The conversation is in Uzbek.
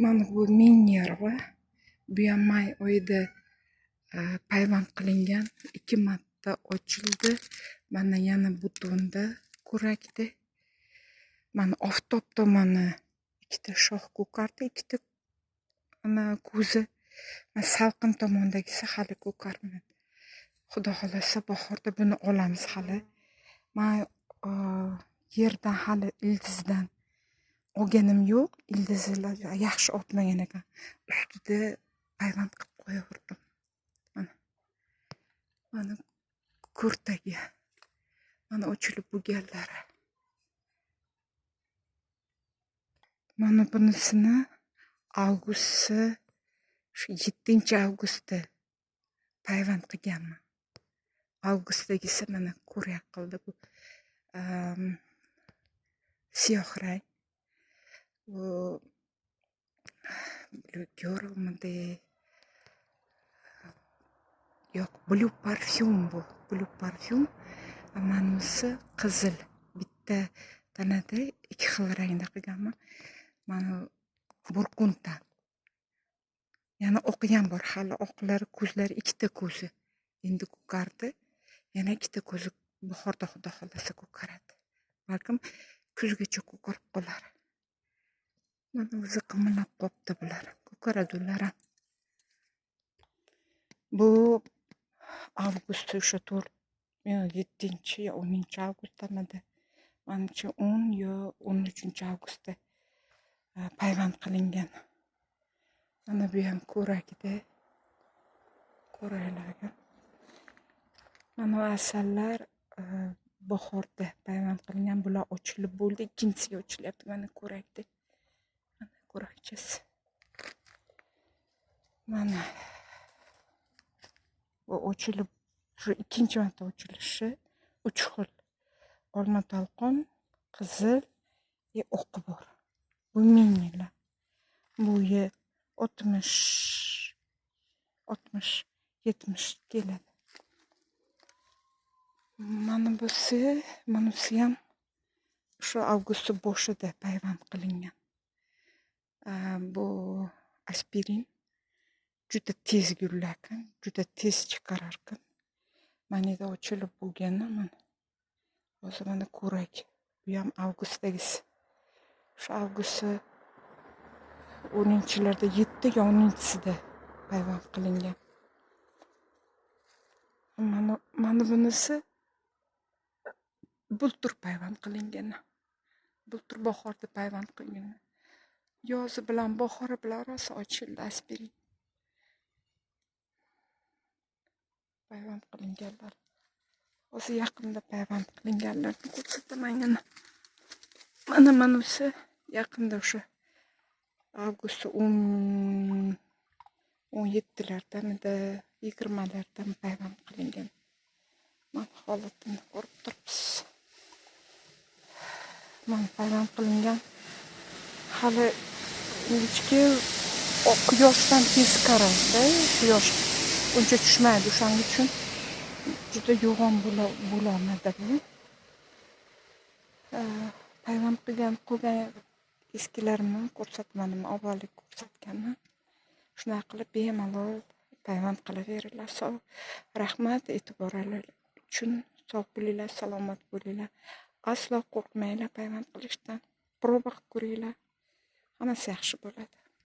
Mana bu ming nervi. Bu ham may oyida payvand qilingan. 2 marta ochildi. Mana yana butonda kurakdi. Mana oftob tomoni 2 shox ko'kardi, 2 ana ko'zi. Mana salqin tomondagisi hali ko'karmadi. Xudo xolasa bahorda buni olamiz hali. Men yerdan hali ildizdan olganim yo'q. Ildizlar yaxshi otmagan ekan. Ustida payvand qilib qo'yaverdim. Mana kurtagi. Mana ochilib bo'lganlari. Mana bunisini avgust 7-avgustda payvand qilganman. Avgustdagisi mana ko'rak qildi bu. Siyoh rang. Bu ko'rmadi. Yo'q, blue parfum bu. Blue parfum. Manisi qizil. Bitta tanada 2 xil rangda qilganman. Mana burkundan. Yana oqi ham bor. Hali oqlari, ko'zlari 2 ko'zi. Endi ko'kardi. Yana 2 ko'zi bahorda xudo xolasa ko'karadi. Balkim kuzgacha ko'karib qolar. Mana o'zi qimirlab qopti bular. Ko'karadi ular ham. Bu avgust o'sha 7 yo 10-avgustdamidi. Menimcha 10 yo 13-avgustda payvand qilingan. Mana bu ham ko'rakda. Ko'raklarga. Mana asallar bahorda payvand qilingan. Bular ochilib bo'ldi. Ikkinchisiga ochilyapti. Mana ko'rakda. Mana ko'rakchasi. Mana bu ochilib shu 2-marta ochilishi 3 xil. Olma talqon, qizil va oqi bor. Bu minglar. Bu 60-70 keladi. Mana bunisi ham shu avgust boshida payvand qilingan. Bu aspirin juda tez gullakan, juda tez chiqararkan. Manida ochilib bo'lgani mana. Hozir mana ko'rak. Bu ham avgustdagisi. Shu avgust 10-larda 7 yo 10-sida payvand qilingan. Mana bunisi bultur payvand qilingan. Bultur bahorda payvand qilingan. Yozi bilan bahori bilan rosa ochildi aspirin. Payvand qilinganlar. O'zi yaqinda payvand qilinganlarni ko'rsataman. Mana bunisi yaqinda o'sha avgust 17-lardamida 20-lardan payvand qilingan. Mana holatini ko'rib turibsiz. Mana payvand qilingan. Hali ingichka quyoshdan tez qaraydi. Quyosh uncha tushmaydi. O'shaning uchun juda yo'g'on bo'lolmadi bu. Payvand qilgan eskilarimni ko'rsatmadim, avvalgi ko'rsatganman. Shunday qilib bemalol payvand qilaveringlar. Rahmat e'tiboringiz uchun. Sog' bo'linglar, salomat bo'linglar. Aslo qo'rqmanglar payvand qilishdan. Proba qilib ko'ringlar. Hammasi yaxshi bo'ladi.